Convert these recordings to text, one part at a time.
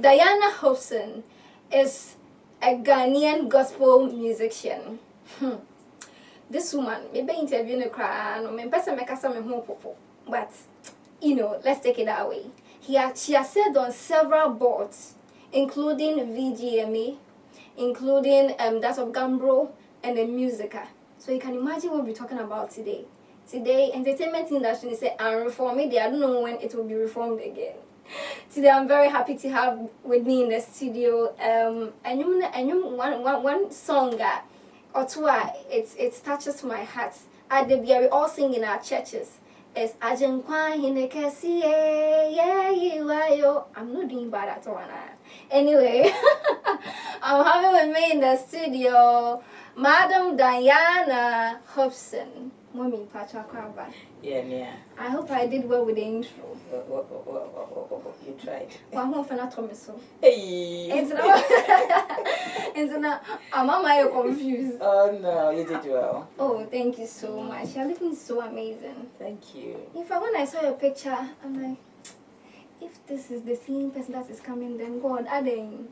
Diana Hopeson is a Ghanaian gospel musician. This woman, maybe interviewing a crowd, or maybe person make us some home popo. But you know, let's take it that way. She has served on several boards, including VGMA, including that of Gambro and the MUSIGA. So you can imagine what we're talking about today. Today, entertainment industry is unreformed. I don't know when it will be reformed again. Today, I'm very happy to have with me in the studio one song or two. It touches my heart. We all sing in our churches. It's Ajenkwa Hinekesi, yeah, you are yo. I'm not doing bad at all. Anyway, I'm having with me in the studio Madam Diana Hopeson. Mommy, Pachakwaba. Yeah. I hope I did well with the intro. You tried. One more for not so. Hey. And now, I'm confused. Oh no, you did well. Oh, thank you so much. You're looking so amazing. Thank you. When I saw your picture, I'm like, if this is the same person that is coming, then God, adding.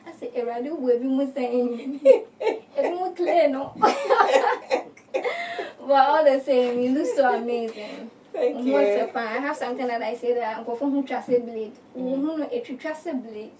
I said, Eradu will be more saying. It's more clear, no? But all the same, you look so amazing. Thank you. I have something that I say that I'm going to trust a blade. It trust a blade.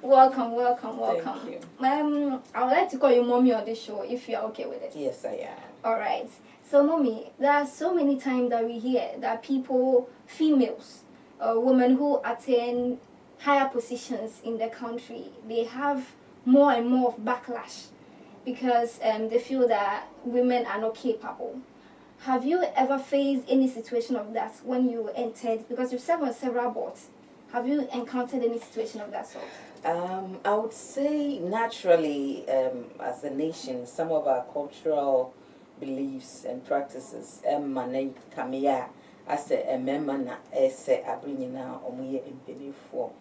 Welcome. Thank you. I would like to call you Mommy on this show if you're okay with it. Yes, I am. All right. So, Mommy, there are so many times that we hear that people, females, women who attain higher positions in the country, they have more and more of backlash because they feel that women are not capable. Have you ever faced any situation of that when you entered? Because you've served on several boards. Have you encountered any situation of that sort? I would say naturally, as a nation, some of our cultural beliefs and practices, manage kamia as a member na ese abrinina omuye impedifo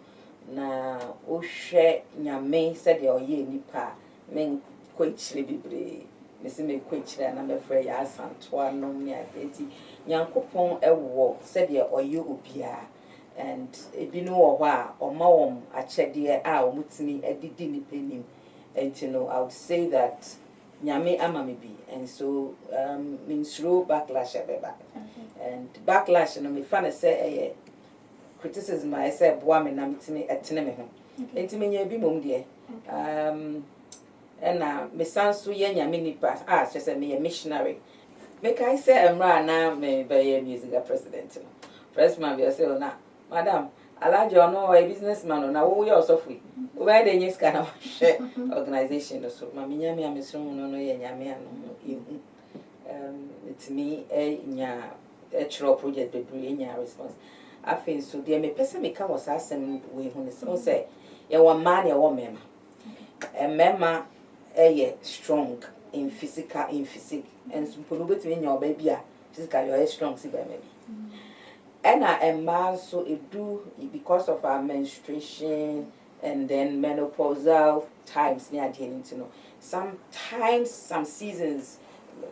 na ohwe nyame said your ye nipa men kwechire bibre mesi me kwechire na mefre ya asantoa no me ati nyankopon ewo said your oye obia and ebinu wo a omawom achede a omutimi edidi nipenim and you know I would say that nyame amamebi and so means through backlash ebeba and backlash no me fan say criticism I say boa me na mitimi etene me ho enti nya bi mom de and me sanso ye nyame nipa just say me a missionary make I say emra na me be MUSIGA president no first man be say na madam alajo no a businessman na wo you so free we dey use kind of share organization so ma me nyame amesro no ye nyame ano it's me nya chiro project bebre nya response afen so dey me pese me ka was asem we hu ne so say ye wo man ye wo mema mema strong in physical and so polo betimi nya oba bia physical you strong si ba maybe and a man so it do because of our menstruation and then menopausal times near dealing to know sometimes some seasons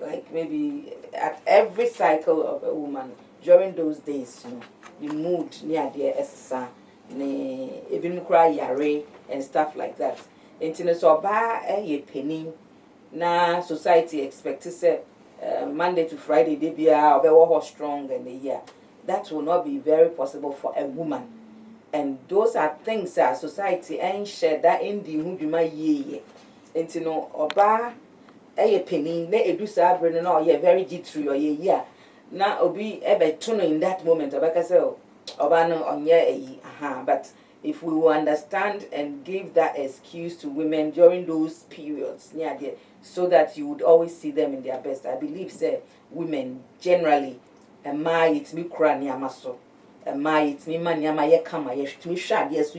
like maybe at every cycle of a woman during those days you know the mood near the SSA ne even cry yare and stuff like that into so ba a penny na society expect to say Monday to Friday they be strong and the year that will not be very possible for a woman. And those are things that society ain't share that in the huduma ye. And you know, oba a penny, ne edu sa brand no ye very jittery or ye na obi ebe tuno in that moment obaka say oba no onye but if we will understand and give that excuse to women during those periods near there so that you would always see them in their best. I believe say women generally ma yitimi kura ni amaso ma yitimi ma ni amaye kama ye hwetimi hwade so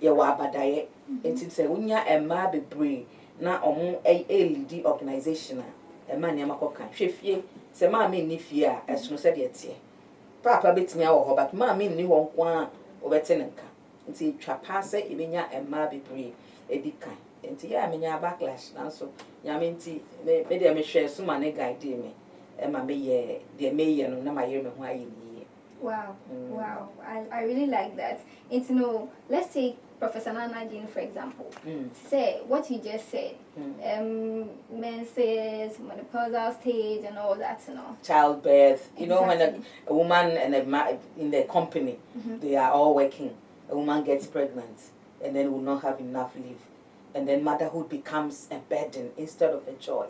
ye wa abadaye enti se wonya ma bebre na omo lead organization ma ni amakoka hwefie se ma me ni fie a esono se de tie papa betimi awo ho but ma me ni won kwa obete nka enti twa pa se ebenya ma bebre edikan enti ya menya backlash na so nyame enti me de me hwe so ma ne guide me Emma me ye de me ye no na ma yere me ho aye ni Wow, wow. I really like that. It's, let's take Professor Nana Jean, for example. Say what you just said. Menses, menopausal stage, and all that, Childbirth. Exactly. You know, when a woman and a man in the company, they are all working. A woman gets pregnant and then will not have enough leave. And then motherhood becomes a burden instead of a joy.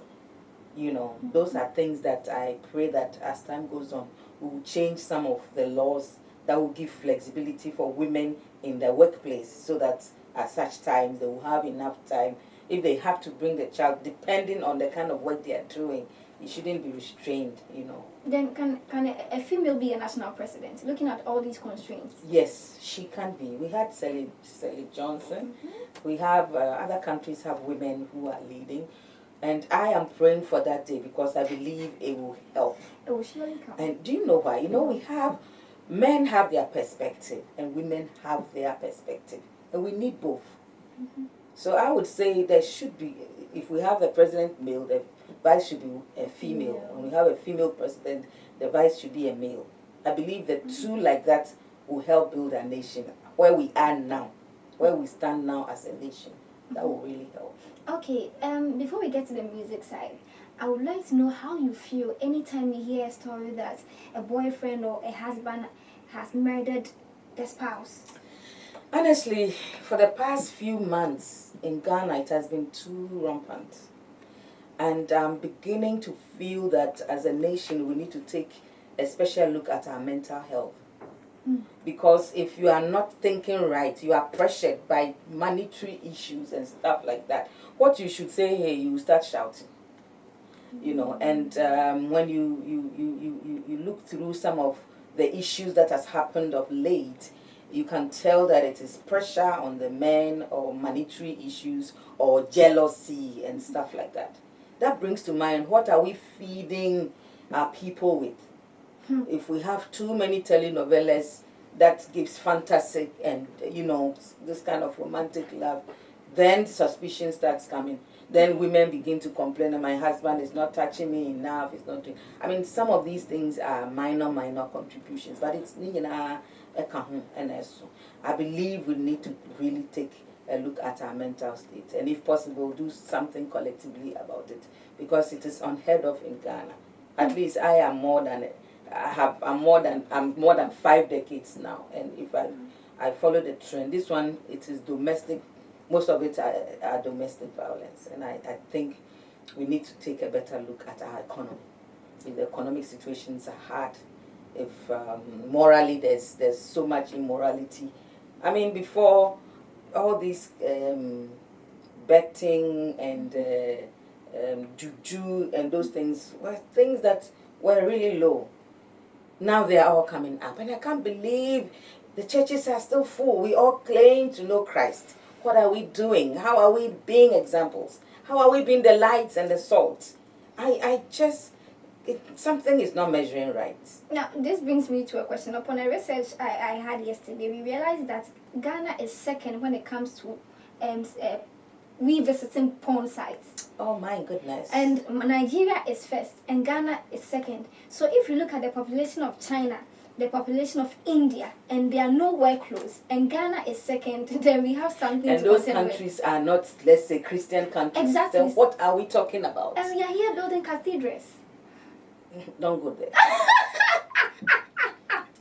Those are things that I pray that as time goes on, we will change some of the laws that will give flexibility for women in the workplace so that at such times they will have enough time. If they have to bring the child, depending on the kind of work they are doing, it shouldn't be restrained, Then can a female be a national president, looking at all these constraints? Yes, she can be. We had Sally Johnson. We have, other countries have women who are leading. And I am praying for that day because I believe it will help. It will surely come. And do you know why? Men have their perspective and women have their perspective. And we need both. So I would say there should be, if we have the president male, the vice should be a female. When we have a female president, the vice should be a male. I believe that two like that will help build our nation where we are now, where we stand now as a nation. That will really help. Okay, before we get to the music side, I would like to know how you feel anytime you hear a story that a boyfriend or a husband has murdered the spouse. Honestly, for the past few months in Ghana, it has been too rampant. And I'm beginning to feel that as a nation, we need to take a special look at our mental health. Because if you are not thinking right, you are pressured by monetary issues and stuff like that. What you should say here, you start shouting. And when you look through some of the issues that has happened of late, you can tell that it is pressure on the men or monetary issues or jealousy and stuff like that. That brings to mind, what are we feeding our people with? If we have too many telenovelas that gives fantasy and, this kind of romantic love, then suspicion starts coming. Then women begin to complain that my husband is not touching me enough, he's not doing. I mean, some of these things are minor contributions, but it's, I believe we need to really take a look at our mental state, and if possible, do something collectively about it, because it is unheard of in Ghana. At least I'm more than 5 decades now, and if I follow the trend, this one, it is domestic. Most of it are domestic violence, and I think we need to take a better look at our economy. If the economic situations are hard, if morally there's so much immorality. I mean, before all these betting and juju and those things were things that were really low. Now they are all coming up, and I can't believe the churches are still full. We all claim to know Christ. What are we doing? How are we being examples? How are we being the lights and the salt? Something is not measuring right. Now, this brings me to a question. Upon a research I had yesterday, we realized that Ghana is second when it comes to revisiting porn sites. Oh my goodness. And Nigeria is first, and Ghana is second. So if you look at the population of China, the population of India, and they are nowhere close, and Ghana is second, then we have something and to those contend with. countries are not, let's say, Christian countries. Exactly. Then what are we talking about? And we are here building cathedrals. Don't go there.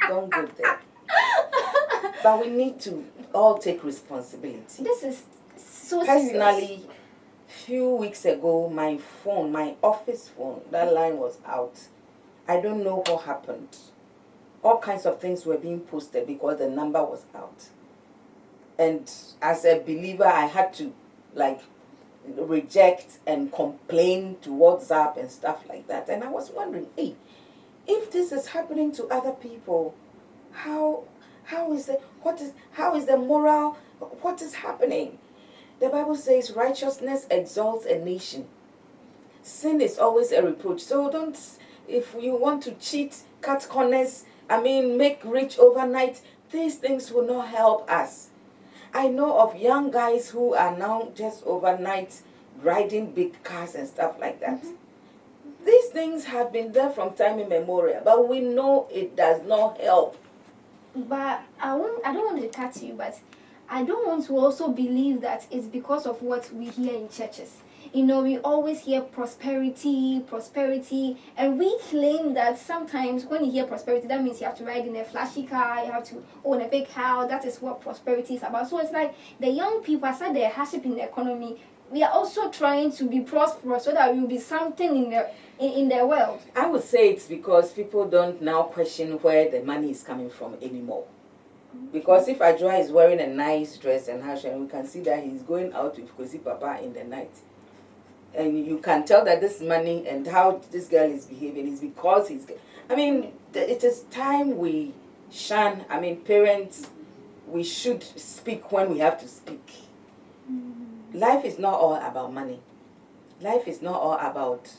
Don't go there. But we need to all take responsibility. This is so serious. Personally, few weeks ago, my phone, my office phone, that line was out. I don't know what happened. All kinds of things were being posted because the number was out. And as a believer, I had to reject and complain to WhatsApp and stuff like that. And I was wondering, hey, if this is happening to other people, how is the moral, what is happening? The Bible says righteousness exalts a nation. Sin is always a reproach. So if you want to cheat, cut corners, make rich overnight, these things will not help us. I know of young guys who are now just overnight riding big cars and stuff like that. These things have been there from time immemorial, but we know it does not help. But I don't want to cut you, but I don't want to also believe that it's because of what we hear in churches. You know, we always hear prosperity, prosperity, and we claim that sometimes when you hear prosperity, that means you have to ride in a flashy car, you have to own a big house. That is what prosperity is about. So it's like the young people, aside the hardship in the economy, we are also trying to be prosperous so that we will be something in the world. I would say it's because people don't now question where the money is coming from anymore. Because if Ajwa is wearing a nice dress and we can see that he's going out with Kosi Papa in the night. And you can tell that this money and how this girl is behaving is because he's... I mean, it is time we shun. I mean, parents, we should speak when we have to speak. Life is not all about money. Life is not all about...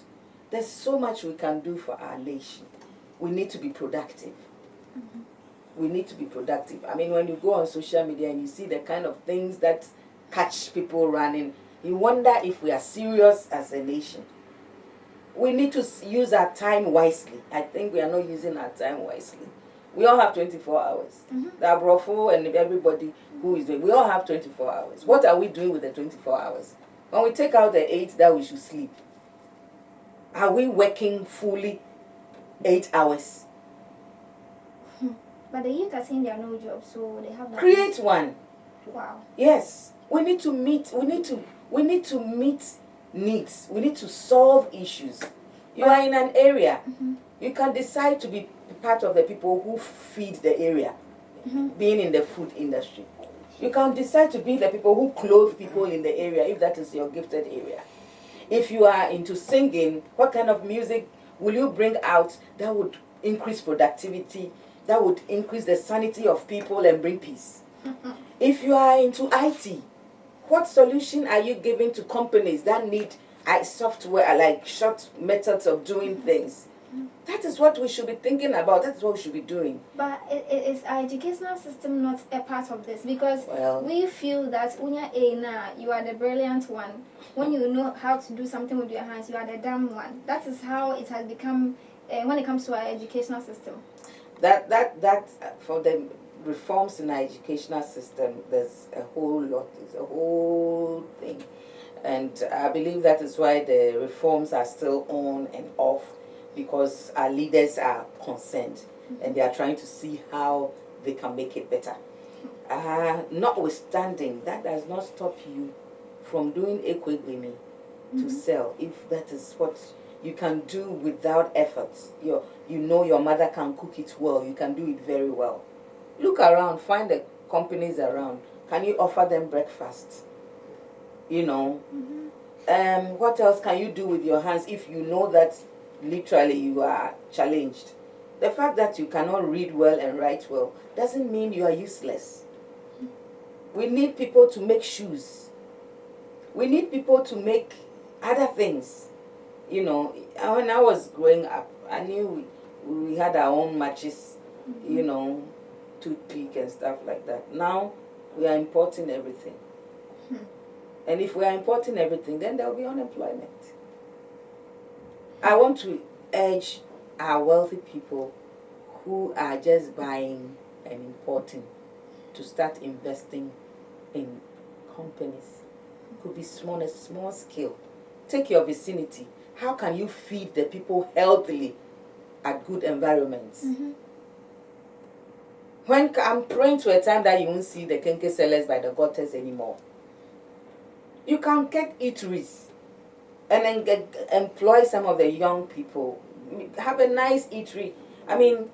There's so much we can do for our nation. We need to be productive. We need to be productive. I mean, when you go on social media and you see the kind of things that catch people running, you wonder if we are serious as a nation. We need to use our time wisely. I think we are not using our time wisely. We all have 24 hours. The Abrofo and everybody who is doing, we all have 24 hours. What are we doing with the 24 hours? When we take out the 8 that we should sleep, are we working fully 8 hours? But the youth are saying there are no jobs, so they have that. Create one. Wow. Yes. We need to meet needs. We need to solve issues. You are in an area. You can decide to be part of the people who feed the area, being in the food industry. You can decide to be the people who clothe people in the area, if that is your gifted area. If you are into singing, what kind of music will you bring out that would increase productivity, that would increase the sanity of people and bring peace? If you are into IT, what solution are you giving to companies that need software, like short methods of doing things? That is what we should be thinking about. That is what we should be doing. But is our educational system not a part of this? Because Well, we feel that when you are the brilliant one. When you know how to do something with your hands, you are the dumb one. That is how it has become when it comes to our educational system. That for the reforms in our educational system, there's a whole lot. It's a whole thing. And I believe that is why the reforms are still on and off, because our leaders are concerned and they are trying to see how they can make it better. Notwithstanding, that does not stop you from doing ekwegbemi to sell, if that is what you can do without effort. You know your mother can cook it well, you can do it very well. Look around, find the companies around. Can you offer them breakfast? You know, what else can you do with your hands if you know that literally you are challenged? The fact that you cannot read well and write well doesn't mean you are useless. We need people to make shoes. We need people to make other things. You know, when I was growing up, I knew we had our own matches, you know, toothpick and stuff like that. Now we are importing everything. And if we are importing everything, then there will be unemployment. I want to urge our wealthy people who are just buying and importing to start investing in companies. It could be small, a small scale. Take your vicinity. How can you feed the people healthily at good environments? When I'm praying to a time that you won't see the kenke sellers by the gutters anymore. You can get eateries and then employ some of the young people. Have a nice eatery. I mean,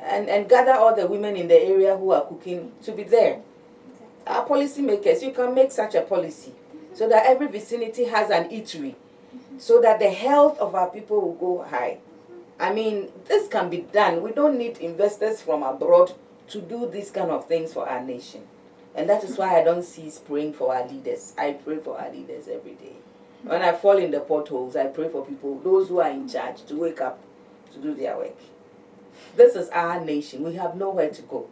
and gather all the women in the area who are cooking to be there. Our policy makers, you can make such a policy so that every vicinity has an eatery, so that the health of our people will go high. I mean, this can be done. We don't need investors from abroad to do these kind of things for our nation. And that is why I don't cease praying for our leaders. I pray for our leaders every day. When I fall in the potholes, I pray for people, those who are in charge, to wake up to do their work. This is our nation. We have nowhere to go.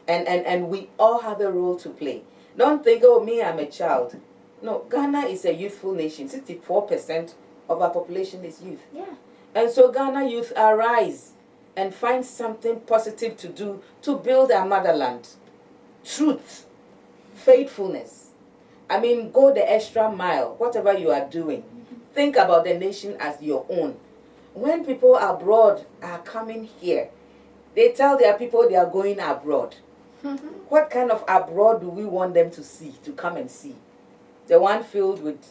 And we all have a role to play. Don't think, oh, me, I'm a child. No, Ghana is a youthful nation. 64% of our population is youth. Yeah. And so Ghana youth, arise and find something positive to do to build our motherland. Truth, faithfulness. I mean, go the extra mile, whatever you are doing. Think about the nation as your own. When people abroad are coming here, they tell their people they are going abroad. What kind of abroad do we want them to see, to come and see? The one filled with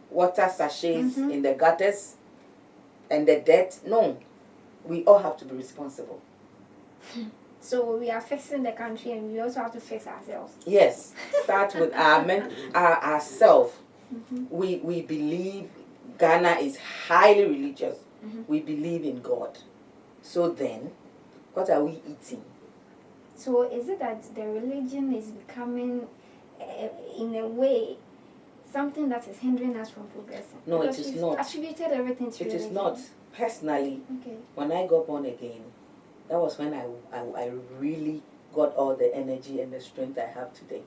water sachets in the gutters and the dirt? No. We all have to be responsible. So we are fixing the country, and we also have to fix ourselves. Yes. Start with ourselves. We believe Ghana is highly religious. We believe in God. So then, what are we eating? So is it that the religion is becoming, in a way, something that is hindering us from progressing? No, because it is we've not. attributed everything to religion. It is not. Personally, when I got born again, that was when I really got all the energy and the strength I have today.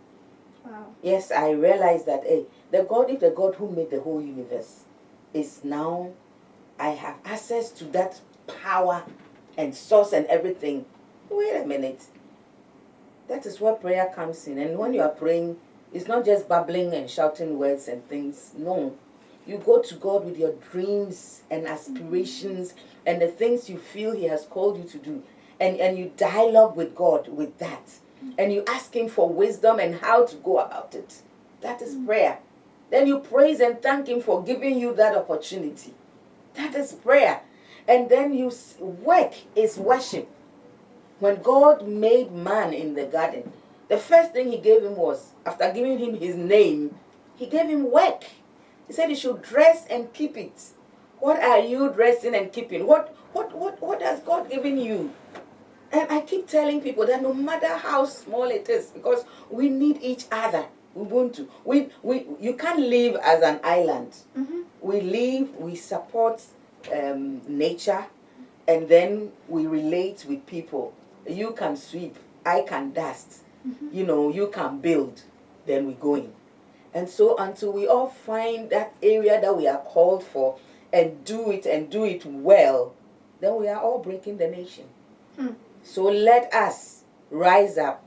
Wow. Yes, I realized that, hey, if the God who made the whole universe is now, I have access to that power and source and everything. Wait a minute. That is where prayer comes in. And when you are praying, it's not just babbling and shouting words and things. No. You go to God with your dreams and aspirations and the things you feel He has called you to do. And you dialogue with God with that. And you ask Him for wisdom and how to go about it. That is prayer. Then you praise and thank Him for giving you that opportunity. That is prayer. And then work is worship. When God made man in the garden, the first thing He gave him was, after giving him his name, He gave him work. He said he should dress and keep it. What are you dressing and keeping? What has God given you? And I keep telling people that no matter how small it is, because we need each other. Ubuntu. You can't live as an island. We support nature, and then we relate with people. You can sweep, I can dust. You can build, then we go in. And so until we all find that area that we are called for and do it well, then we are all breaking the nation. So let us rise up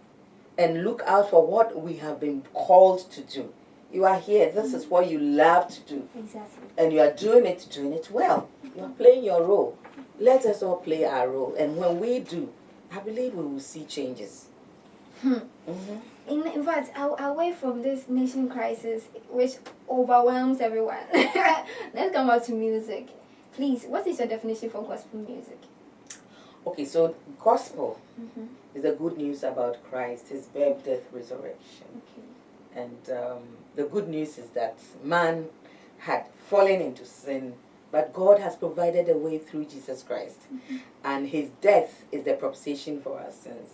and look out for what we have been called to do. You are here. This is what you love to do. Exactly. And you are doing it well. You are playing your role. Let us all play our role. And when we do, I believe we will see changes. In fact, away from this nation crisis, which overwhelms everyone, let's come back to music. Please, what is your definition for gospel music? Okay, so gospel is the good news about Christ, His birth, death, resurrection. And the good news is that man had fallen into sin, but God has provided a way through Jesus Christ. And His death is the propitiation for our sins.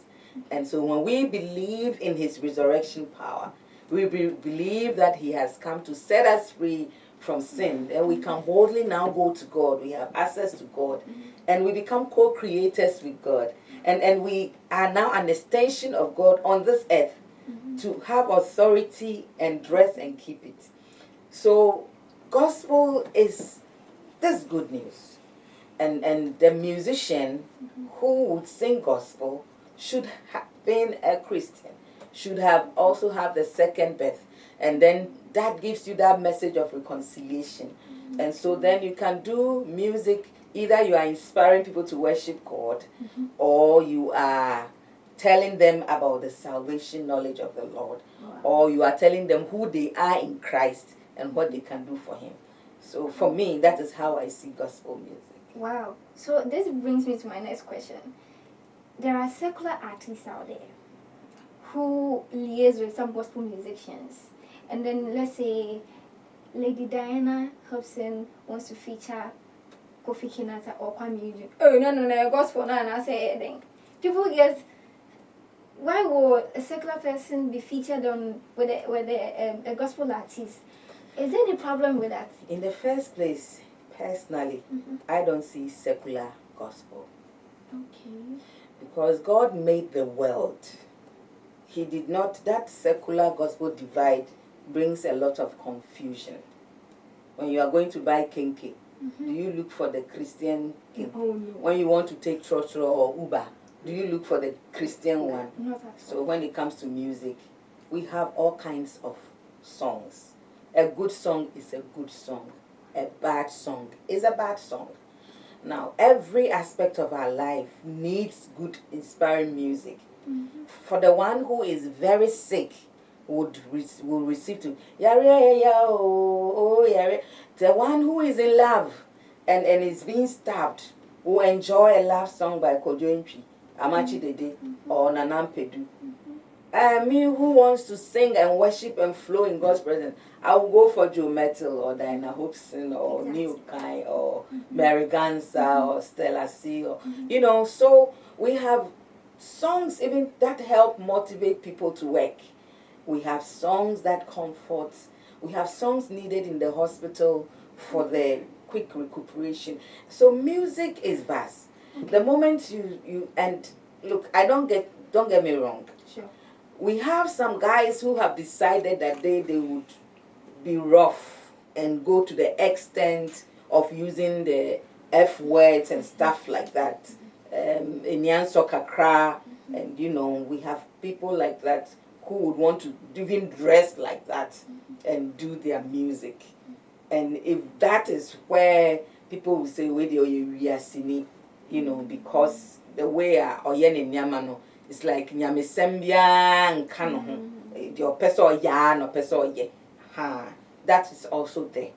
And so when we believe in His resurrection power, we believe that He has come to set us free from sin, and we can boldly now go to God. We have access to God, and we become co-creators with God. And we are now an extension of God on this earth to have authority and dress and keep it. So gospel is this good news. And the musician who would sing gospel should have been a Christian, should have also have the second birth. And then that gives you that message of reconciliation. And so then you can do music, either you are inspiring people to worship God, or you are telling them about the salvation knowledge of the Lord, or you are telling them who they are in Christ and what they can do for Him. So for me, that is how I see gospel music. Wow. So this brings me to my next question. There are secular artists out there who liaise with some gospel musicians. And then let's say Lady Diana Hopeson wants to feature Kofi Kinata or Kuami Eugene. Oh, no, gospel, no, I say anything. People get, why would a secular person be featured on with a gospel artist? Is there any problem with that? In the first place, personally, I don't see secular gospel. Okay. Because God made the world. He did not, that secular gospel divide brings a lot of confusion. When you are going to buy kinky, do you look for the Christian king? Oh, no. When you want to take trotro or Uber, do you look for the Christian one? Not at all. So when it comes to music, we have all kinds of songs. A good song is a good song. A bad song is a bad song. Now, every aspect of our life needs good, inspiring music. For the one who is very sick, will receive to the one who is in love and is being stabbed will enjoy a love song by Kojointwi, Amachi Dede, or Nanam Pedu. Me who wants to sing and worship and flow in God's presence, I will go for Joe Metal or Diana Hopeson or Neil Kai or Mary Gansa or Stella C. Or, you know, so we have songs even that help motivate people to work. We have songs that comfort. We have songs needed in the hospital for the quick recuperation. So music is vast. The moment you and look, don't get me wrong. Sure. We have some guys who have decided that they would be rough and go to the extent of using the F words and stuff like that. Inyanso kakra, and you know, we have people like that who would want to even dress like that and do their music. And if that is where people will say, "Where we are singing," you know, because the way Oyene Nyamano, it's like Nyamesembia and Kano, your person ya no person ye. That is also there.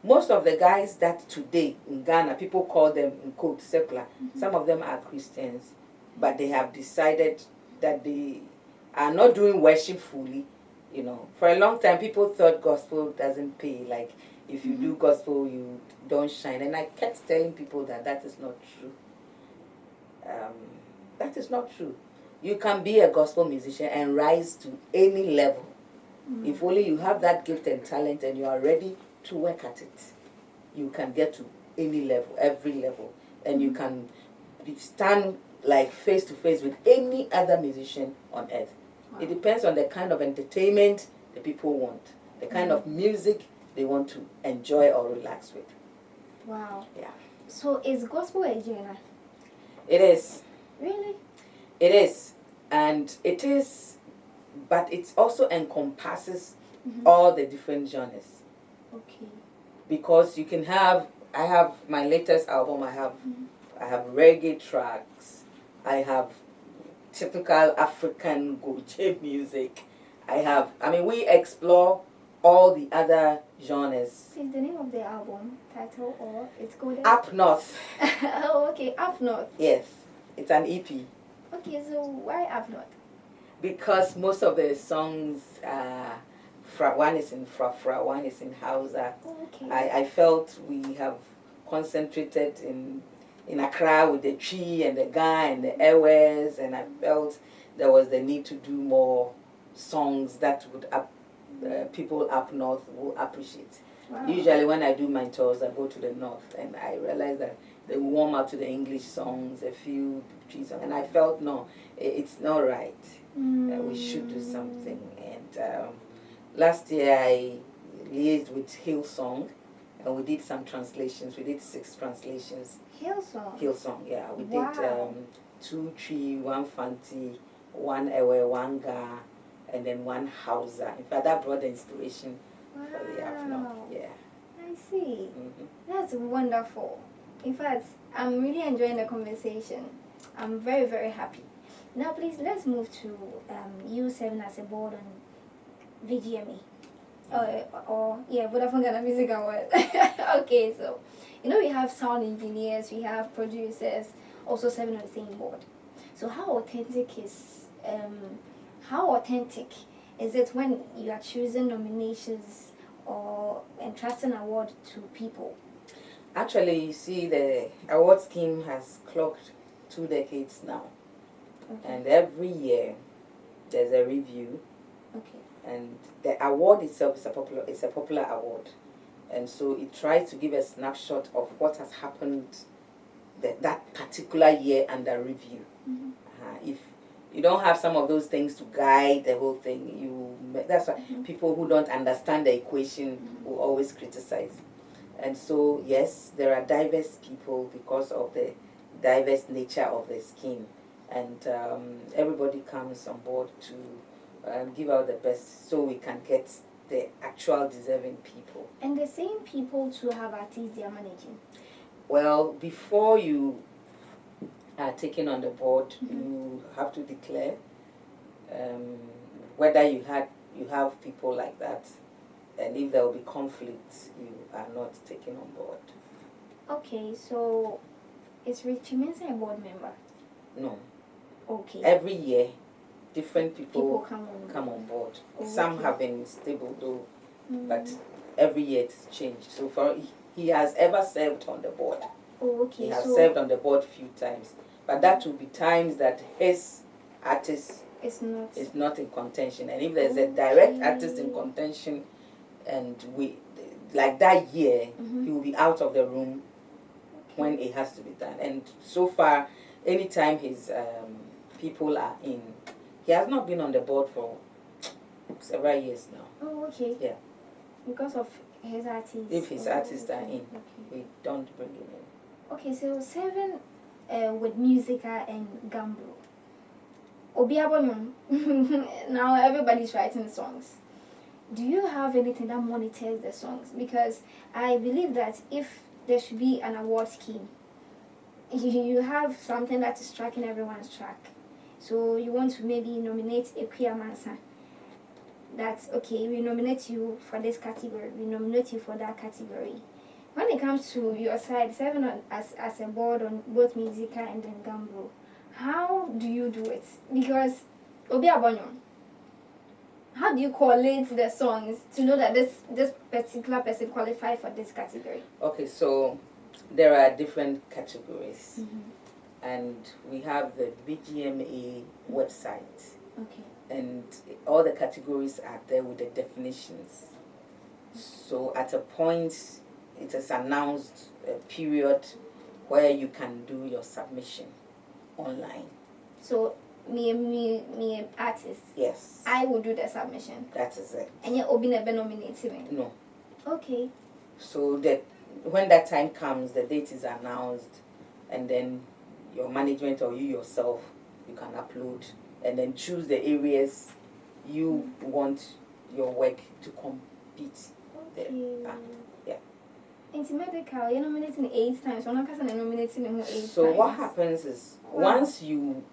Most of the guys that today in Ghana, people call them in quote secular, some of them are Christians, but they have decided that they are not doing worship fully. You know, for a long time, people thought gospel doesn't pay. Like, if you do gospel, you don't shine. And I kept telling people that that is not true. That is not true. You can be a gospel musician and rise to any level. If only you have that gift and talent and you are ready to work at it. You can get to any level, every level. And you can stand like face to face with any other musician on earth. Wow. It depends on the kind of entertainment the people want, the kind of music they want to enjoy or relax with. Wow. Yeah. So is gospel a genre? It is. Really? It is. And it is, but it also encompasses all the different genres. Okay. Because you can have, I have my latest album, I have reggae tracks, I have typical African Goje music, we explore all the other genres. Is the name of the album title or it's called Up North? Oh, okay, Up North. Yes, it's an EP. Okay, so why Up North? Because most of the songs, one is in Frafra, one is in Hausa. Oh, okay. I felt we have concentrated in Accra with the tree and the guy and the airways, and I felt there was the need to do more songs that would people up north will appreciate. Wow. Usually when I do my tours, I go to the north, and I realize that they warm up to the English songs, a few tree songs, and I felt no, it's not right. We should do something. And last year I liaised with Hillsong, and we did some translations. We did 6 translations. Hillsong, yeah. We did 2 Tree, 1 Fanti, 1 Ewe, 1 Ga, and then 1 Hausa. In fact, that brought the inspiration for the afternoon. Yeah. I see. That's wonderful. In fact, I'm really enjoying the conversation. I'm very, very happy. Now, please, let's move to you serving as a board on VGMA. Vodafone Ghana Music Award. Okay, so, you know, we have sound engineers, we have producers, also serving on the same board. So how authentic is it when you are choosing nominations or entrusting award to people? Actually, you see, the award scheme has clocked 2 decades now. Okay. And every year there's a review. Okay. And the award itself is a popular award. And so it tries to give a snapshot of what has happened that particular year under review. If you don't have some of those things to guide the whole thing, that's why people who don't understand the equation will always criticize. And so, yes, there are diverse people because of the diverse nature of the scheme. And everybody comes on board to give out the best so we can get the actual deserving people. And the same people to have artists they are managing? Well, before you are taken on the board, you have to declare whether you have people like that, and if there will be conflicts, you are not taken on board. Okay, so is Richie Mensah a board member? No. Okay. Every year, different people come on board. Oh, Some okay. have been stable though, but every year it's changed. So he has ever served on the board. Oh, okay. He has served on the board few times, but that will be times that his artist is not in contention. And if there's a direct artist in contention, and like that year, he will be out of the room when it has to be done. And so far, anytime his people are in, he has not been on the board for several years now. Oh, okay. Yeah. Because of his artists. If his artists are in, we don't bring him in. Okay, so serving with MUSIGA and Gambro. Obiabonum. Now everybody's writing songs. Do you have anything that monitors the songs? Because I believe that if there should be an award scheme, you have something that is tracking everyone's track. So you want to maybe nominate Kuami Eugene. That's okay, we nominate you for this category, we nominate you for that category. When it comes to your side, serving as a board on both MUSIGA and then Gambro, how do you do it? Because Obiabonum, how do you collate the songs to know that this particular person qualified for this category? Okay, so there are different categories, and we have the VGMA website. Okay. And all the categories are there with the definitions. So at a point, it is announced a period where you can do your submission online. So me artist. Yes. I will do the submission. That is it. And you will be never nominated me. No. Okay. So that when that time comes, the date is announced, and then your management or you yourself, you can upload and then choose the areas you want your work to compete. Okay. Yeah. Into medical, you're nominating 8 times. I'm not nominating 8 times. So what happens is once you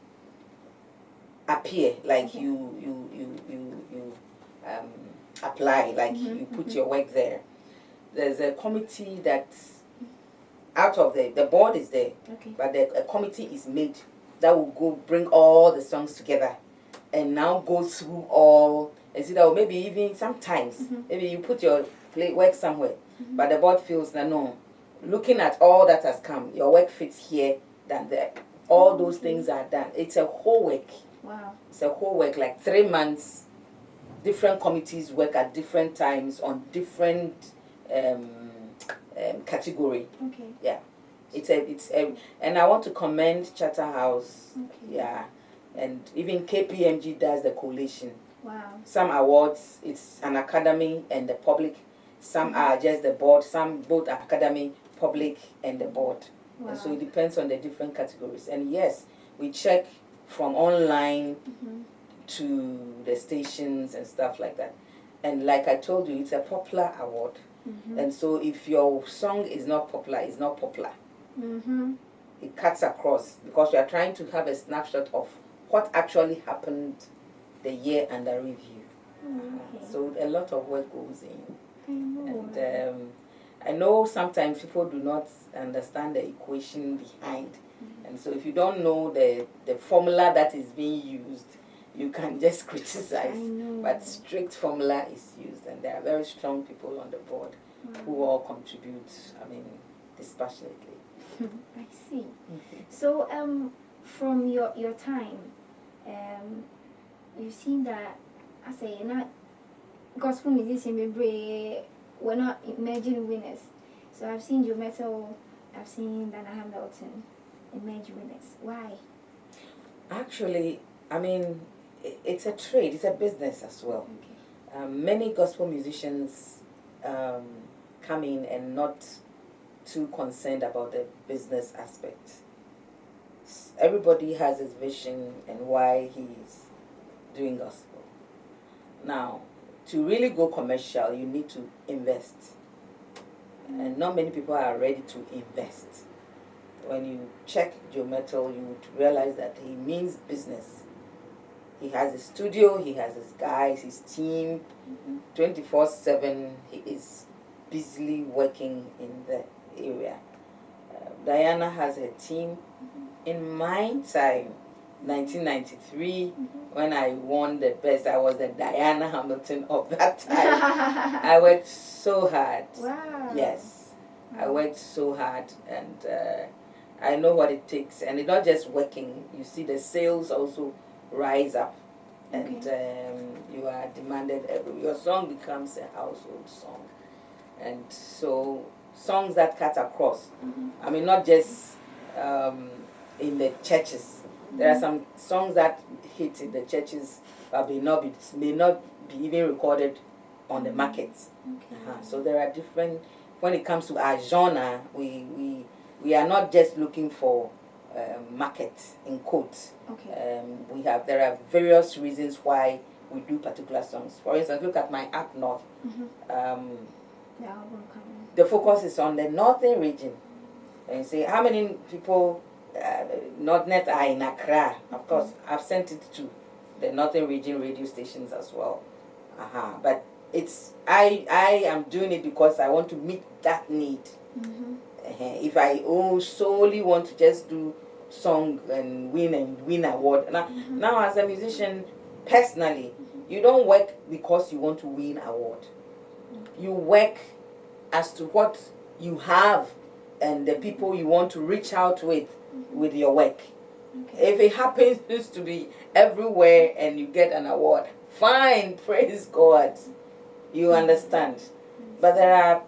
appear, like you apply, like you put your work there, there's a committee that out of the board is there, but a committee is made that will go bring all the songs together and now go through all and see that maybe even sometimes maybe you put your work somewhere, but the board feels that no, looking at all that has come, your work fits here than there. All those things are done. It's a whole work. Wow. It's a whole work, like 3 months. Different committees work at different times on different category. Okay. Yeah. It's and I want to commend Charterhouse. Okay. Yeah. And even KPMG does the collation. Wow. Some awards, it's an academy and the public. Some are just the board. Some both academy, public, and the board. Wow. And so it depends on the different categories. And yes, we check from online to the stations and stuff like that. And like I told you, it's a popular award. And so if your song is not popular, it's not popular. It cuts across because we are trying to have a snapshot of what actually happened the year under review. So a lot of work goes in. And I know sometimes people do not understand the equation behind. And so if you don't know the formula that is being used, you can just criticize. But strict formula is used, and there are very strong people on the board who all contribute, dispassionately. I see. So from your time, you've seen that, I say, not gospel musician, we're not emerging winners. So I've seen Joe Metal, I've seen Diana Hamilton emerge winners. Why? Actually, it's a trade, it's a business as well. Many gospel musicians come in and not too concerned about the business aspect. Everybody has his vision and why he's doing gospel. Now, to really go commercial, you need to invest. And not many people are ready to invest. When you check Joe Metal, you would realize that he means business. He has a studio, he has his guys, his team, 24/7. He is busily working in the area. Diana has a team. In my time, 1993, when I won the best, I was the Diana Hamilton of that time. I worked so hard. Wow. Yes, I worked so hard, and I know what it takes. And it's not just working. You see the sales also rise up, and you are demanded. Your song becomes a household song, and so songs that cut across. I mean, not just in the churches. There are some songs that hit in the churches, but may not be even recorded on the markets. So there are different. When it comes to our genre, we are not just looking for market in quotes. There are various reasons why we do particular songs. For instance, look at my Up North. The focus is on the northern region. And you say, how many people not net are in Accra? Of course, I've sent it to the northern region radio stations as well. But it's I am doing it because I want to meet that need. If I solely want to just do song and win award. Now as a musician, personally, you don't work because you want to win award. You work as to what you have and the people you want to reach out with your work. If it happens to be everywhere and you get an award, fine, praise God. You understand. But there are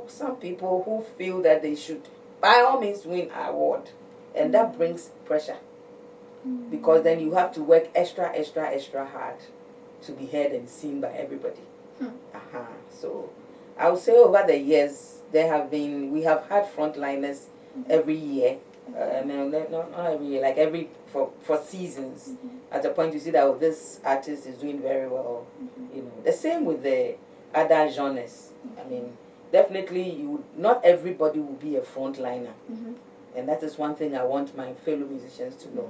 some people who feel that they should by all means win an award. And that brings pressure. Because then you have to work extra hard to be heard and seen by everybody. So I would say over the years we have had frontliners every year. Not every year, like for seasons. At a point you see that this artist is doing very well. The same with the other genres. I mean, definitely not everybody will be a frontliner. And that is one thing I want my fellow musicians to know.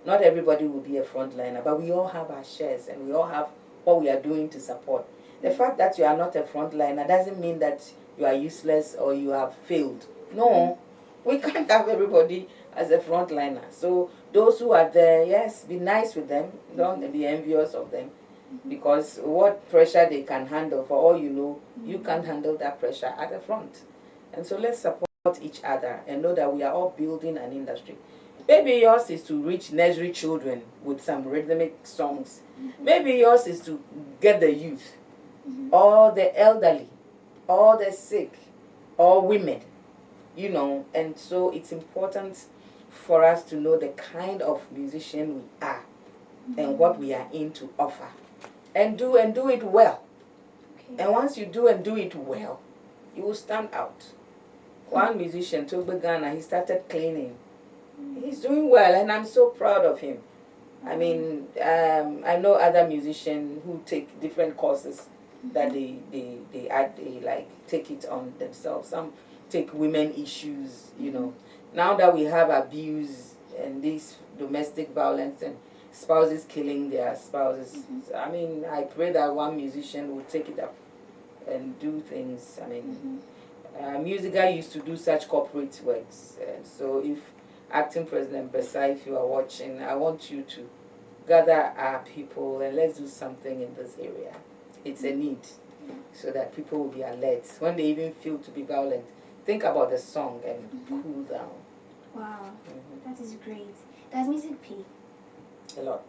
Not everybody will be a frontliner, but we all have our shares and we all have what we are doing to support. The fact that you are not a frontliner doesn't mean that you are useless or you have failed. No, we can't have everybody as a frontliner. So those who are there, yes, be nice with them. Don't be envious of them. Because what pressure they can handle, for all you know, you can't handle that pressure at the front. And so let's support each other and know that we are all building an industry. Maybe yours is to reach nursery children with some rhythmic songs. Maybe yours is to get the youth, or the elderly, or the sick, or women, And so it's important for us to know the kind of musician we are and what we are in to offer. And do it well. And once you do it well, you will stand out. One musician, Toby Ghana, he started cleaning. He's doing well, and I'm so proud of him. I mean, I know other musicians who take different courses that they take it on themselves. Some take women issues, Now that we have abuse and this domestic violence and spouses killing their spouses, I mean, I pray that one musician will take it up and do things. I mean, MUSIGA used to do such corporate works. So if Acting President Besa, if you are watching, I want you to gather our people and let's do something in this area. It's a need so that people will be alert. When they even feel to be violent, think about the song and cool down. Wow, that is great. Does music pay? A lot.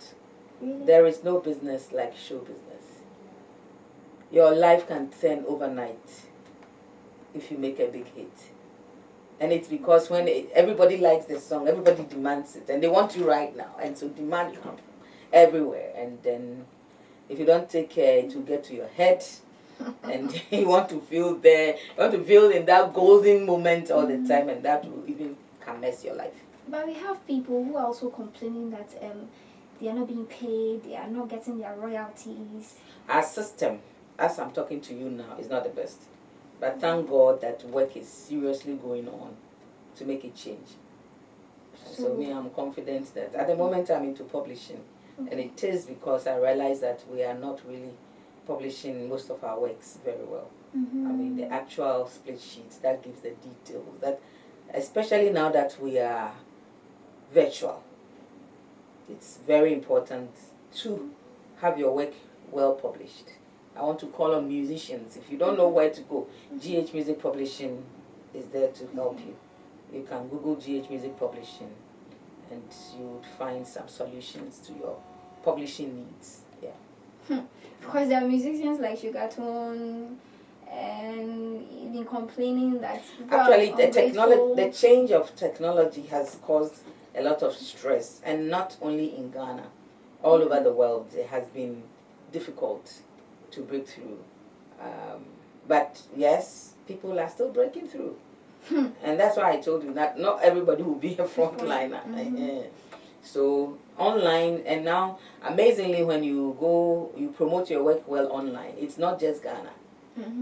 Really? There is no business like show business. Your life can turn overnight if you make a big hit. And it's because when everybody likes the song, everybody demands it, and they want you right now. And so demand comes from everywhere. And then if you don't take care, it will get to your head. And you want to feel there, you want to feel in that golden moment all the time, and that will even can mess your life. But we have people who are also complaining that they are not being paid, they are not getting their royalties. Our system, as I'm talking to you now, is not the best. But thank God that work is seriously going on to make it change. So me, I'm confident that at the moment I'm into publishing. And it is because I realize that we are not really publishing most of our works very well. I mean, the actual split sheets, that gives the details. That, especially now that we are virtual, it's very important to have your work well published. I want to call on musicians. If you don't know where to go, GH Music Publishing is there to help you. You can Google GH Music Publishing and you would find some solutions to your publishing needs. Yeah. Because there are musicians like Sugartone and even complaining that actually the change of technology has caused a lot of stress, and not only in Ghana, all over the world it has been difficult to break through. But yes, people are still breaking through. And that's why I told you that not everybody will be a frontliner. So online, and now amazingly when you go, you promote your work well online. It's not just Ghana.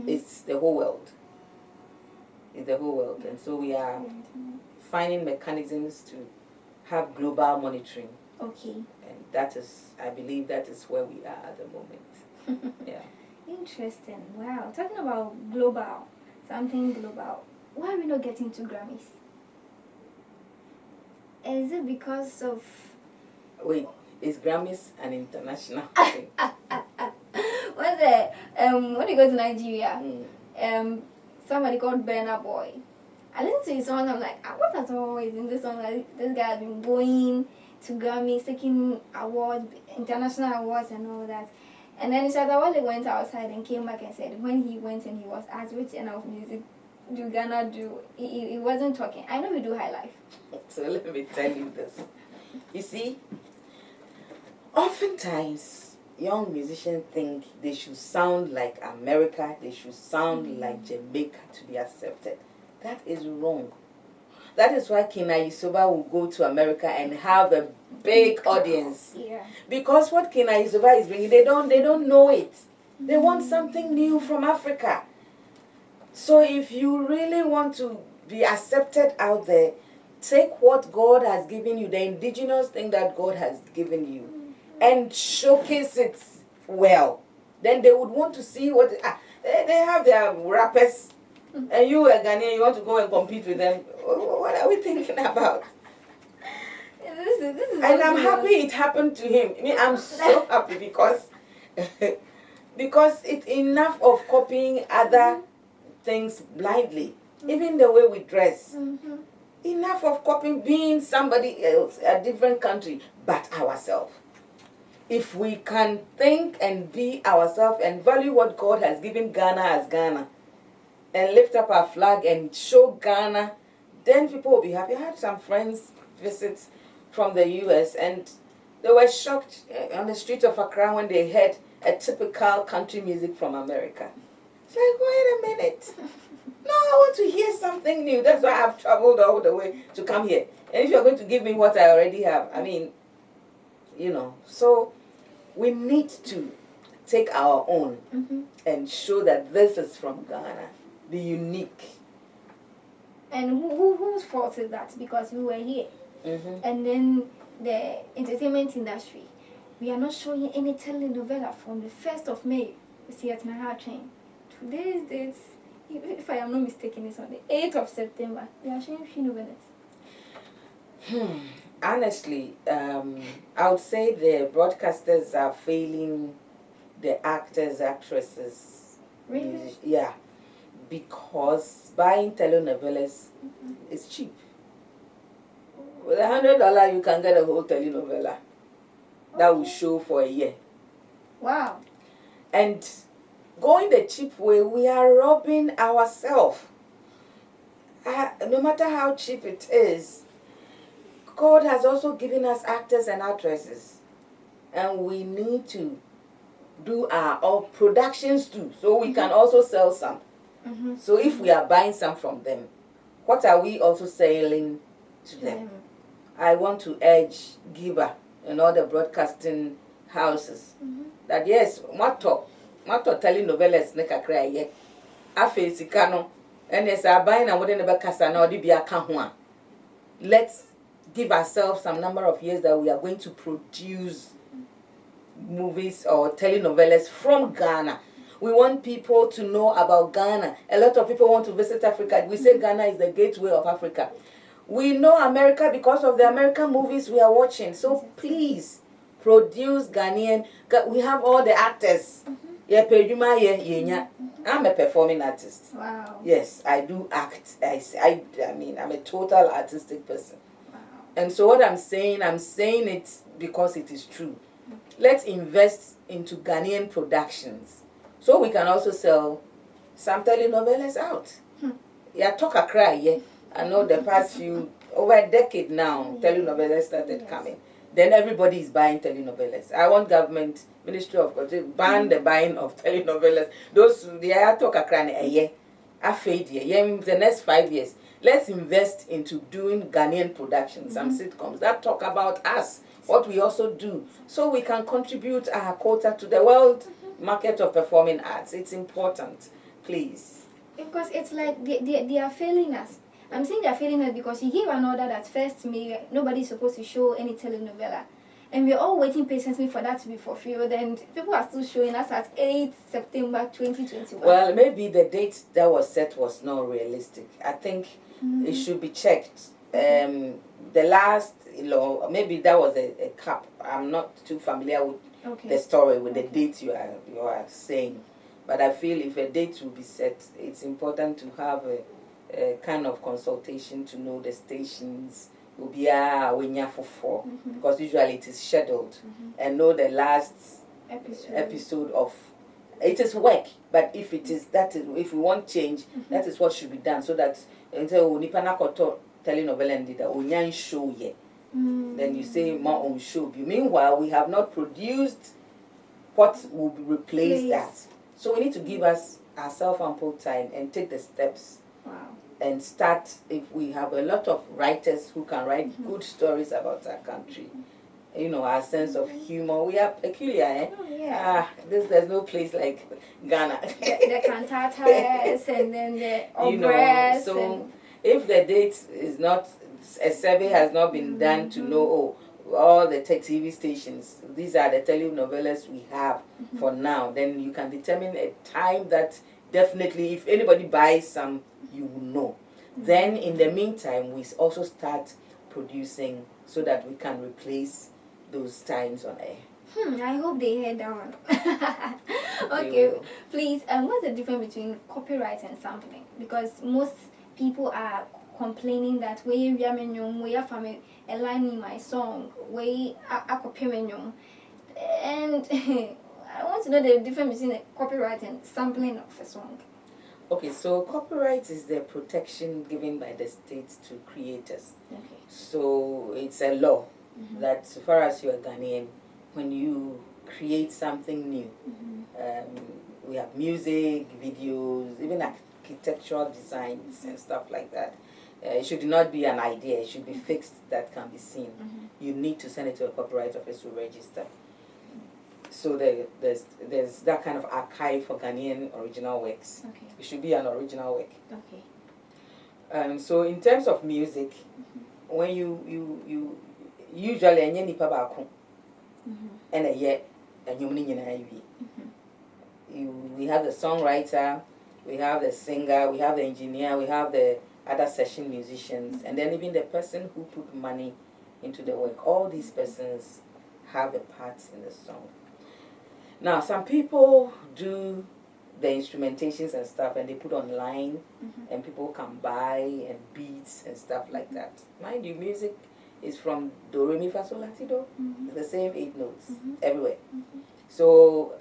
It's the whole world. It's the whole world. And so we are finding mechanisms to have global monitoring. Okay. And that is, I believe that is where we are at the moment. Yeah. Interesting. Wow. Talking about global, something global. Why are we not getting to Grammys? Is it because of... Wait, is Grammys an international thing? What's it? When you go to Nigeria, somebody called Burna Boy. I listened to his song, I'm like, what at all is in this song? Like, this guy has been going to Grammys, taking awards, international awards and all that. And then Shatawale went outside and came back and said, when he went and he was asked which genre of music do Ghana do, he wasn't talking. I know we do high life. So let me tell you this. You see, oftentimes young musicians think they should sound like America, they should sound like Jamaica to be accepted. That is wrong. That is why Kina Isoba will go to America and have a big audience. Yeah. Because what Kina Isoba is bringing, they don't know it. They want something new from Africa. So if you really want to be accepted out there, take what God has given you, the indigenous thing that God has given you, and showcase it well. Then they would want to see what... they have their rappers, and you are Ghanaian, you want to go and compete with them. What are we thinking about? This is And I'm happy it happened to him. I mean, I'm so happy because it's enough of copying other things blindly. Even the way we dress. Enough of copying, being somebody else, a different country, but ourselves. If we can think and be ourselves and value what God has given Ghana as Ghana, and lift up our flag and show Ghana, then people will be happy. I had some friends visit from the US and they were shocked on the streets of Accra when they heard a typical country music from America. It's like, wait a minute. No, I want to hear something new. That's why I've traveled all the way to come here. And if you're going to give me what I already have, I mean, you know. So we need to take our own and show that this is from Ghana. Be unique. And whose fault is that? Because we were here. And then the entertainment industry, we are not showing any telenovela from the 1st of May. We see at Nahar Train. Today's dates, if I am not mistaken, it's on the 8th of September. They are showing few novelas. Honestly, I would say the broadcasters are failing the actors, actresses. Really? Yeah. Because buying telenovelas is cheap. With $100, you can get a whole telenovela that will show for a year. Wow. And going the cheap way, we are robbing ourselves. No matter how cheap it is, God has also given us actors and actresses. And we need to do our productions too, so we can also sell some. So if we are buying some from them, what are we also selling to them? I want to urge Giba and all the broadcasting houses that yes, mato telenovelas ne kakra ye afa sika no ene sa buying and wode ne bekasa na odi bia ka ho a, let's give ourselves some number of years that we are going to produce movies or telenovelas from Ghana. We want people to know about Ghana. A lot of people want to visit Africa. We say Ghana is the gateway of Africa. We know America because of the American movies we are watching. So please produce Ghanaian. We have all the actors. I'm a performing artist. Wow. Yes, I do act. I mean, I'm a total artistic person. Wow. And so what I'm saying it because it is true. Let's invest into Ghanaian productions so we can also sell some telenovelas out. Yeah, talk a cry, yeah. I know the past over a decade now, telenovelas started coming. Then everybody is buying telenovelas. I want government, Ministry of Culture, ban the buying of telenovelas. Those, yeah, talk a cry, yeah. I fade, yeah. The next 5 years, let's invest into doing Ghanaian productions, some sitcoms that talk about us, what we also do, so we can contribute our quota to the world market of performing arts. It's important, please. Because it's like they are failing us. I'm saying they are failing us because you gave an order that first May nobody's supposed to show any telenovela. And we're all waiting patiently for that to be fulfilled. And people are still showing us at 8 September 2021. Well, maybe the date that was set was not realistic. I think it should be checked. The last, maybe that was a cap. I'm not too familiar with the story, with the date you are saying. But I feel if a date will be set, it's important to have a kind of consultation to know the stations will be because usually it is scheduled, and know the last episode of it is work. But if it is if we want change, that is what should be done, so that until Nipana Koto telenovela and did a show yet. Then you say more on show. Meanwhile, we have not produced what will replace that. So we need to give ourselves ample time and take the steps. Wow. And start, if we have a lot of writers who can write good stories about our country. Our sense of humor. We are peculiar, eh? Oh, yeah. There's no place like Ghana. The cantatas and then the operas. So if the date is not, a survey has not been done to know, all the TV stations, these are the telenovelas we have for now, then you can determine a time that definitely, if anybody buys some, you will know. Then in the meantime, we also start producing so that we can replace those times on air. I hope they hear that one. Okay, please, what's the difference between copyright and sampling? Because most people are complaining that we are from a line in my song, we are copying, and I want to know the difference between copyright and sampling of a song. Okay, so copyright is the protection given by the state to creators. Okay. So it's a law that, so far as you are Ghanaian, when you create something new, we have music, videos, even architectural designs and stuff like that. It should not be an idea. It should be fixed that can be seen. You need to send it to a copyright office to register. So there's that kind of archive for Ghanaian original works. Okay. It should be an original work. Okay. So in terms of music, when you usually any nipa baako and a year and we have the songwriter, we have the singer, we have the engineer, we have the other session musicians, and then even the person who put money into the work. All these persons have a part in the song. Now, some people do the instrumentations and stuff, and they put online, and people can buy and beats and stuff like that. Mind you, music is from do, re, mi, fa, sol, la, ti, do. It's the same 8 notes everywhere. So,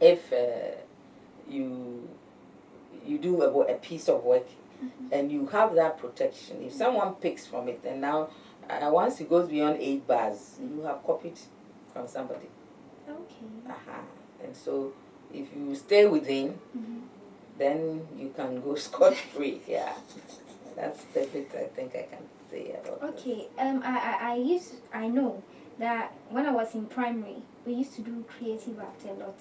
if you do a piece of work and you have that protection, if someone picks from it, and now once it goes beyond 8 bars, you have copied from somebody. Okay. And so if you stay within, then you can go scot-free. Yeah, that's the bit I think I can say about this. Okay. I know that when I was in primary, we used to do creative art a lot.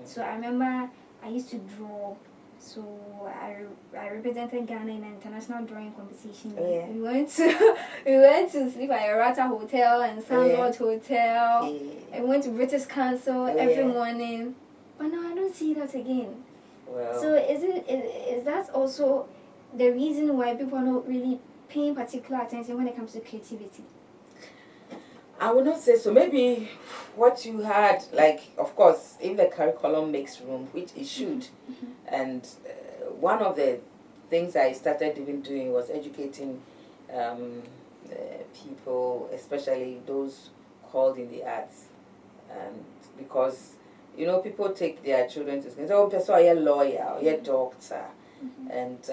So I remember I used to draw. So I represented Ghana in an international drawing competition. Oh, yeah. We went to we went to sleep at a Rata Hotel and Sandlord Hotel. Yeah. I went to British Council every morning. But now I don't see that again. Well, So is that also the reason why people are not really paying particular attention when it comes to creativity? I would not say so. Maybe what you had, like, of course, if the curriculum makes room, which it should, and one of the things I started even doing was educating people, especially those called in the arts, and because people take their children to school and say, "Oh, so you're a lawyer or you're a doctor," and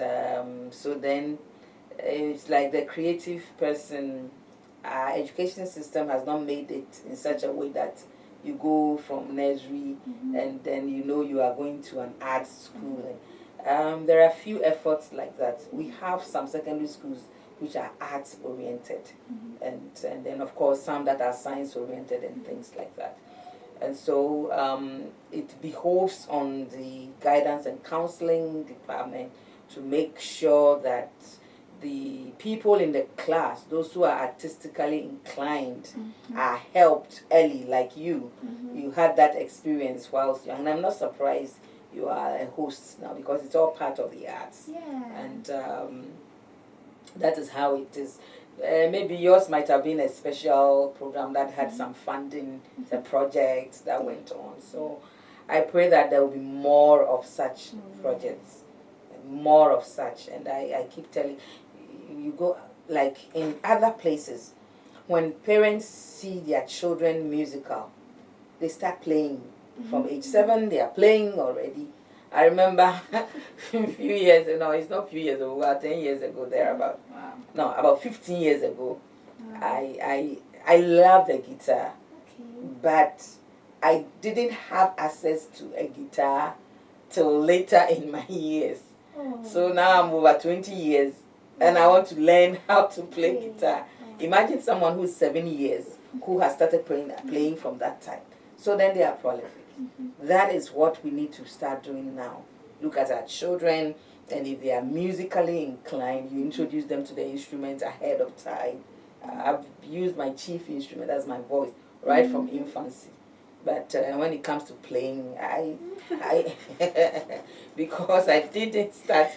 so then it's like the creative person. Our education system has not made it in such a way that you go from nursery and then you are going to an art school. There are few efforts like that. We have some secondary schools which are arts oriented, and then of course some that are science oriented and things like that. And so it behoves on the guidance and counseling department to make sure that the people in the class, those who are artistically inclined, are helped early, like you. You had that experience whilst young. And I'm not surprised you are a host now because it's all part of the arts. Yeah. And that is how it is. Maybe yours might have been a special program that had some funding, the projects that went on. So I pray that there will be more of such projects, more of such. And I keep telling you, go like in other places, when parents see their children musical, they start playing. From age 7, they are playing already. I remember a few years, it's not a few years ago, about 10 years ago, thereabout. Wow. No, about 15 years ago. I love the guitar, but I didn't have access to a guitar till later in my years. So now I'm over 20 years and I want to learn how to play guitar. Imagine someone who's 7 years who has started playing from that time. So then they are prolific. That is what we need to start doing now. Look at our children, and if they are musically inclined, you introduce them to the instrument ahead of time. I've used my chief instrument as my voice right from infancy. But when it comes to playing, I because I didn't start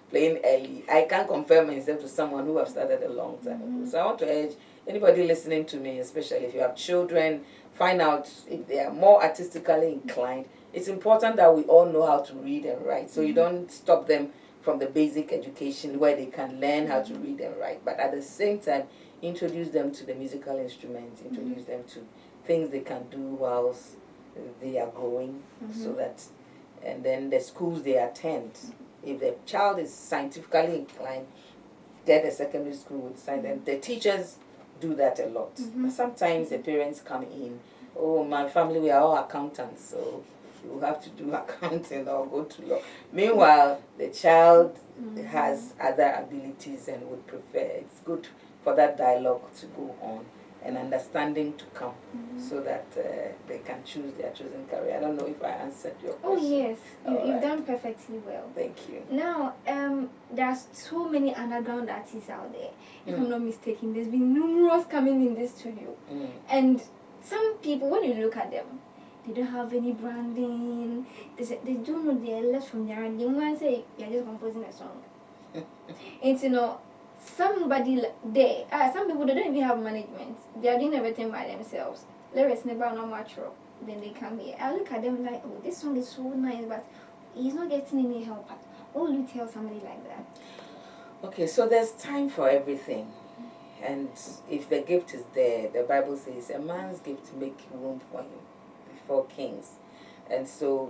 playing early, I can't compare myself to someone who have started a long time ago. So I want to urge anybody listening to me, especially if you have children, find out if they are more artistically inclined. It's important that we all know how to read and write, so you don't stop them from the basic education where they can learn how to read and write, but at the same time introduce them to the musical instruments, introduce them to things they can do whilst they are growing, so that, and then the schools they attend, if the child is scientifically inclined, get a secondary school with science, and the teachers do that a lot. But sometimes the parents come in, "Oh, my family, we are all accountants, so you have to do accounting or go to law." Meanwhile, the child has other abilities and would prefer. It's good for that dialogue to go on and understanding to come, so that they can choose their chosen career. I don't know if I answered your question. Oh yes, you've done perfectly well. Thank you. Now, there's so many underground artists out there. If I'm not mistaken, there's been numerous coming in this studio. And some people, when you look at them, they don't have any branding. They don't know their left from their right. They want to say, "You're just composing a song." And somebody there, some people, they don't even have management. They are doing everything by themselves. Lyrics never not natural. Then they come here. I look at them like, "Oh, this song is so nice, but he's not getting any help." What will you tell somebody like that? Okay, so there's time for everything. And if the gift is there, the Bible says, "A man's gift make room for him before kings." And so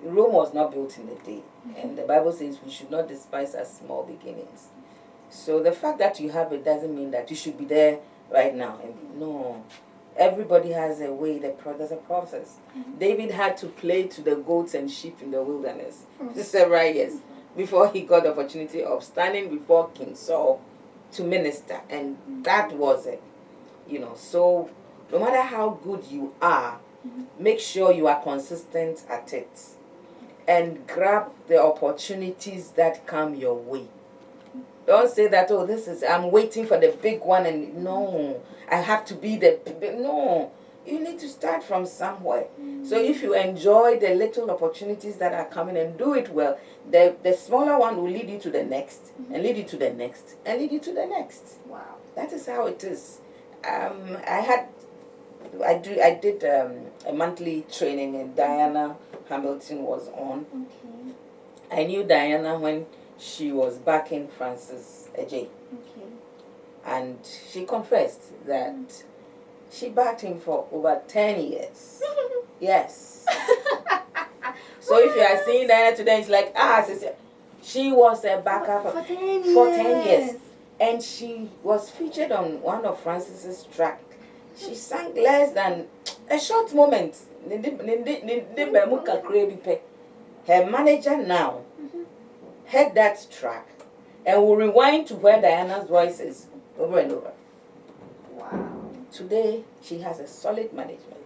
Rome was not built in a day. And the Bible says we should not despise our small beginnings. So the fact that you have it doesn't mean that you should be there right now. And no, everybody has a way, there's a process. David had to play to the goats and sheep in the wilderness several years before he got the opportunity of standing before King Saul to minister, and that was it. So no matter how good you are, make sure you are consistent at it and grab the opportunities that come your way. Don't say that, oh, I'm waiting for the big one, and no, I have to be no. You need to start from somewhere. So if you enjoy the little opportunities that are coming and do it well, the smaller one will lead you to the next, and lead you to the next, and lead you to the next. Wow. That is how it is. I did a monthly training, and Diana Hamilton was on. Okay. I knew Diana when she was backing Francis Ejay. Okay. And she confessed that she backed him for over 10 years. Yes. So if you are seeing Diana today, it's like, she was a backer for 10 years. And she was featured on one of Francis's track. She sang less than a short moment. Her manager now heard that track and will rewind to where Diana's voice is over and over. Wow. Today, she has a solid management.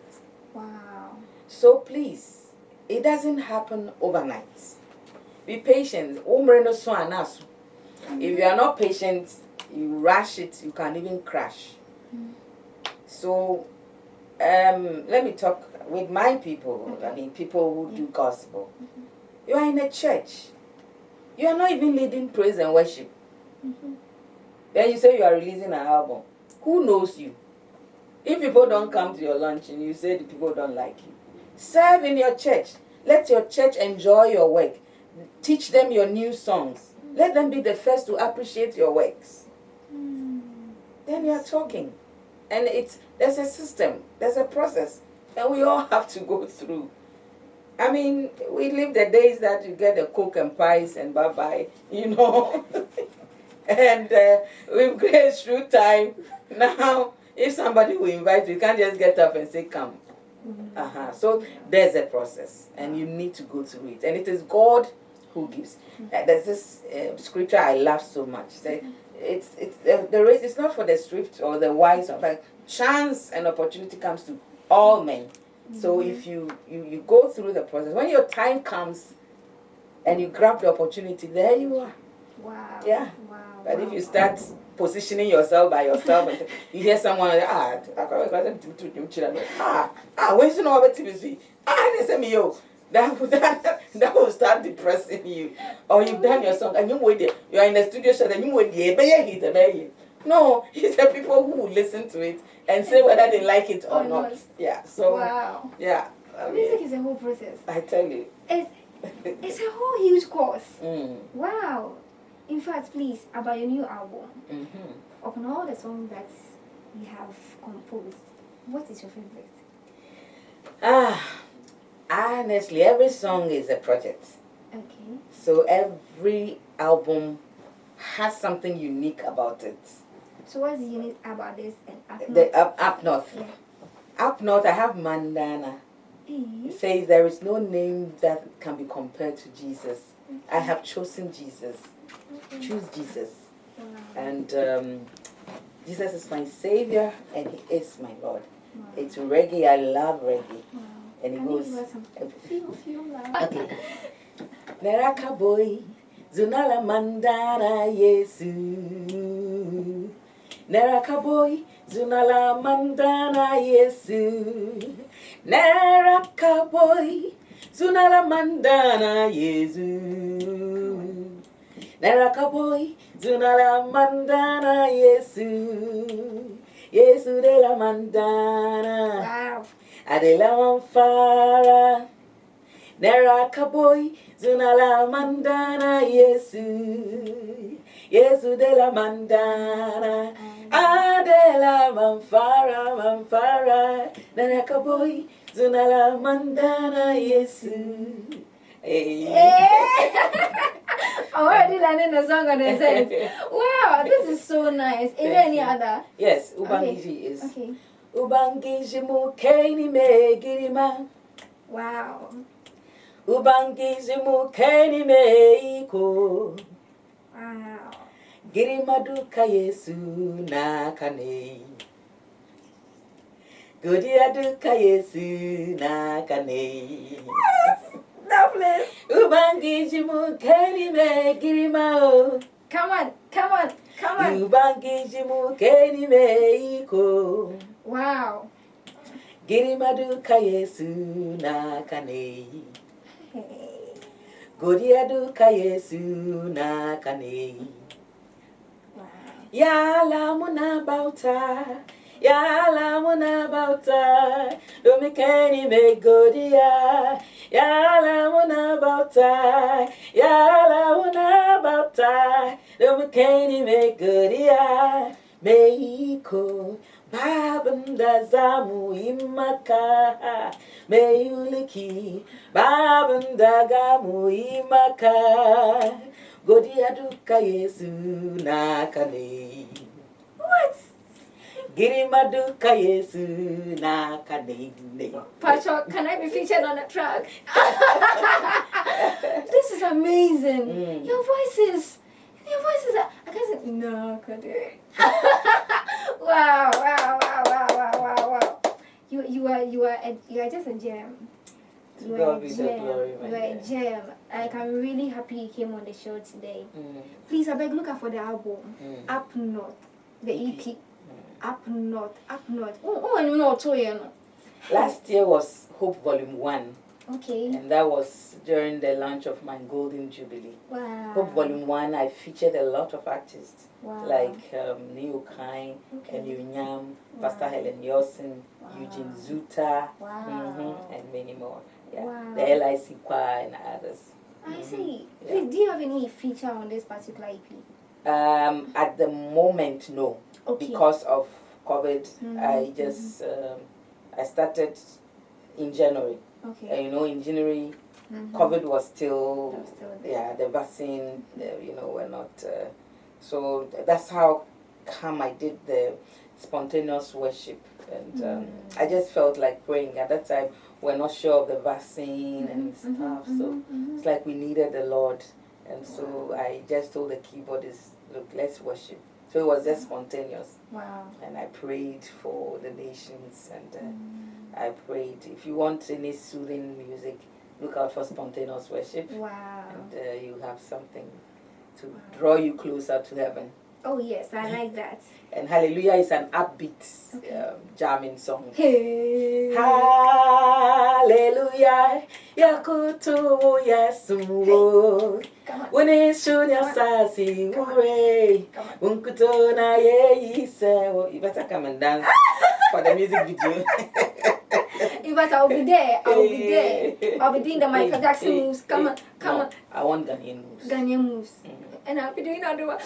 Wow. So please, it doesn't happen overnight. Be patient. If you are not patient, you rush it, you can even crash. So, let me talk with my people, people who do gospel. You are in a church. You are not even leading praise and worship. Then you say you are releasing an album. Who knows you? If people don't come to your lunch and you say the people don't like you, serve in your church. Let your church enjoy your work. Teach them your new songs. Let them be the first to appreciate your works. Then you are talking. And there's a system, there's a process, and we all have to go through. I mean, we live the days that you get the coke and pies and bye-bye, And we've graced through time. Now, if somebody will invite you, you can't just get up and say, come. So there's a process, and you need to go through it. And it is God who gives. There's this scripture I love so much. The race is not for the swift or the wise, but chance and opportunity comes to all men. So if you go through the process, when your time comes and you grab the opportunity, there you are. Wow. Yeah. Wow. But if you start positioning yourself by yourself and you hear someone when's you know about TVC? They say me yo. That will start depressing you. Or you've done your song and you are in the studio shot and you wait. No, it's the people who will listen to it and say whether they like it or not. Yeah. So wow. Yeah. Music is a whole process. I tell you. It's a whole huge course. Wow. In fact, please, about your new album, upon all the songs that you have composed, what is your favorite? Honestly, every song is a project. Okay. So every album has something unique about it. So what's unique about this and Up North? The Up North. Yeah. Up North, I have Mandana. It says there is no name that can be compared to Jesus. I have chosen Jesus. Choose Jesus. Wow. And Jesus is my Savior and He is my Lord. Wow. It's reggae. I love reggae. Wow. And it goes. Okay. Neraka boy, Zunala Mandana Yesu. Neraka boy, Zunala Mandana Yesu. Neraka boy, Zunala Mandana Yesu. Neraka boy, Zunala Mandana Yesu. Yesu de la Mandana. Wow. Adela Manfara. Neraka boy, Zunala Mandana Yesu. Yesu de la Mandana. Adela Manfara. Neraka boy, Zunala Mandana Yesu. Hey. I'm already learning the song on the set. Wow, this is so nice. Is there any other? Yes, Ubangiji is. Okay. Ubangiji mukeni me girima. Wow. Ubangiji mukeni me iko. Wow. Girima duka Yesu na kane. Godia duka Yesu na kane. Now please. Ubangiji mukeni me girima o. Come on, come on, come on. Ubangiji mukeni me iko. Wow. Girima duka Yesu na kane. Hey. Godia duka Yesu na kane. Wow. Yala muna bauta. Yala muna bauta. Domikeni me godia. Yala muna bauta. Yala muna bauta. Domikeni me godia. Meiko. Babanda zamu imaka. Meuliki. Babanda gamu imaka. Godia duka Yesu na kane. What? Girima duka Yesu na kane. Pacho, can I be featured on a track? This is amazing. Your voice is, I can't say, no, could it? Wow, wow, wow, wow, wow, wow, wow. You are just a gem. You are a gem. You are a gem. Like, I'm really happy you came on the show today. Please, I beg, look out for the album. Up North. The EP. Up North. Up North. Oh, and you know, too. Last year was Hope Volume 1. Okay. And that was during the launch of my Golden Jubilee. Wow. Hope Volume 1, I featured a lot of artists. Wow. Like Neo Kain, Nyam, Pastor Helen Yosin, Eugene Zuta, and many more. Yeah. Wow. The LIC Choir and others. I see. Yeah. Please, do you have any feature on this particular EP? At the moment, no. Okay. Because of COVID, I just I started in January. Okay. In January, COVID was still there. the vaccine, were not. So that's how come I did the spontaneous worship. And I just felt like praying. At that time, we're not sure of the vaccine and stuff. So it's like we needed the Lord. And so I just told the keyboardist, look, let's worship. So it was just spontaneous. Wow. And I prayed for the nations, and I prayed. If you want any soothing music, look out for spontaneous worship. Wow. And you have something to draw you closer to heaven. Oh, yes, I like that. And Hallelujah is an upbeat jamming song. Hey. Hallelujah, Yakutu Yesu. Wini shunya sasi ure. Unkutona ye ise. You better come and dance for the music video. In fact, I'll be there. I'll be there. I'll be doing the Michael Jackson moves. Come on, come on. I want Ghanaian moves. Ghanaian moves. And I'll be doing other one.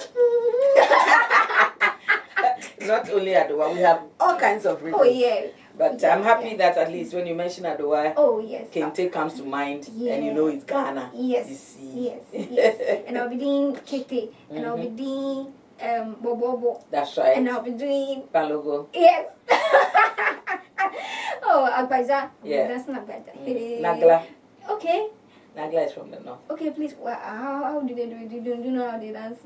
Not only Adowa, we have all kinds of rhythms. Oh, yeah. But I'm happy that at least when you mention Adowa, oh, yes, Kente comes to mind, and you know it's Ghana. Yes, you see. yes. And I'll be doing Kete, and I'll be doing Bobo. That's right. And I'll be doing Balogo. Yes. Oh, Agbaja. Yeah. That's not Agbaja. Nagla. Okay. Nagla is from the north. Okay, please. Well, how do they do it? Do you know how they dance?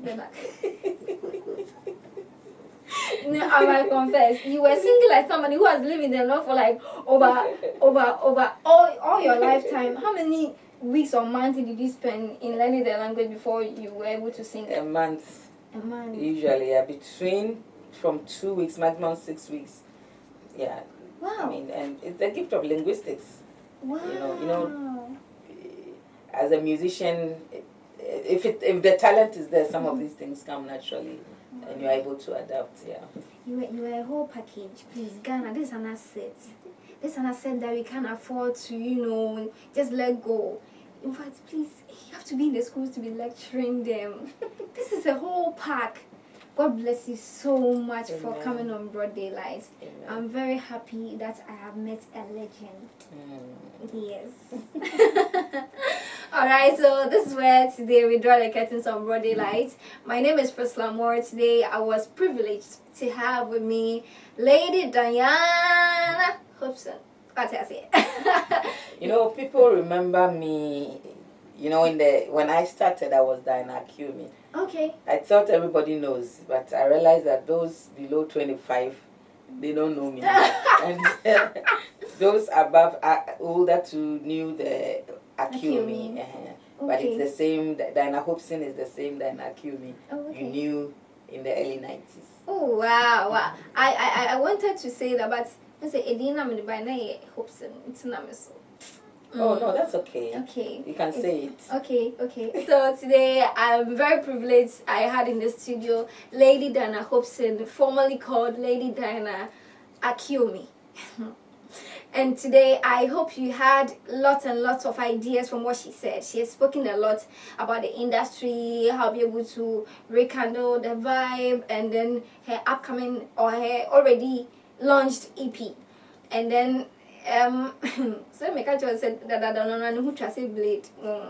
No, I might confess, you were singing like somebody who has lived in the north for like over all your lifetime. How many weeks or months did you spend in learning the language before you were able to sing? A month. A month. Usually, between from 2 weeks, maximum 6 weeks. Yeah. Wow. I mean, and it's the gift of linguistics. Wow. You know, as a musician, if the talent is there, some of these things come naturally. And you're able to adapt, yeah. You are a whole package. Please, Ghana, this is an asset. This is an asset that we can't afford to, just let go. In fact, please, you have to be in the schools to be lecturing them. This is a whole pack. God bless you so much for Amen. coming on Broad Daylight. Amen. I'm very happy that I have met a legend. Yes. Alright, so this is where today we draw the curtains on Broad Daylight. My name is Priscilla Moore. Today I was privileged to have with me Lady Diana Hopeson. What I say? You know, people remember me. You know, when I started, I was Diana Kuami. Okay. I thought everybody knows, but I realized that those below 25, they don't know me. And those above, older too, knew the Kuami. But it's the same. Diana Hopeson is the same Diana Kuami you knew in the early 90s. Oh wow, wow! I wanted to say that, but I say Edina me by na Hopeson. It's not so. Oh no, that's okay. Okay. You can say it. Okay, okay. So today I'm very privileged. I had in the studio Lady Diana Hopeson, formerly called Lady Diana Kuami. And today I hope you had lots and lots of ideas from what she said. She has spoken a lot about the industry, how be able to rekindle the vibe, and then her upcoming or her already launched EP. And then so make a choice said that I don't know who trust blade.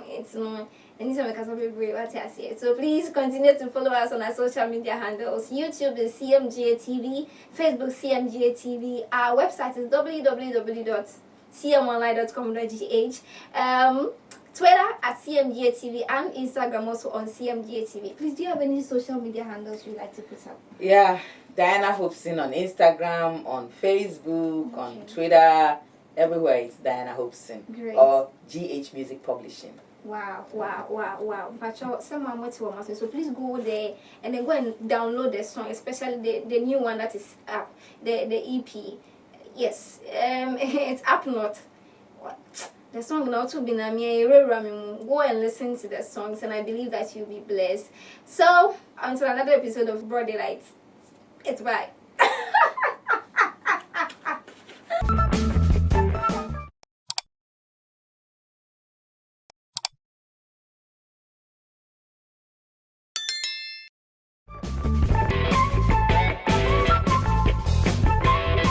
It's no and this make us brave what I say. So please continue to follow us on our social media handles. YouTube is CMGA TV, Facebook CMGA TV. Our website is www.cmonline.com.gh. Twitter at CMGA TV and Instagram also on CMGA TV. Please, do you have any social media handles you'd like to put up? Yeah, Diana Hopeson on Instagram, on Facebook, on Twitter, everywhere it's Diana Hopeson. Great. Or GH Music Publishing. Wow. But someone went to so please go there and then go and download the song, especially the new one that is up, the EP. Yes, it's up north. The song now to be go and listen to the songs, and I believe that you'll be blessed. So until another episode of Broad Daylight, it's bye.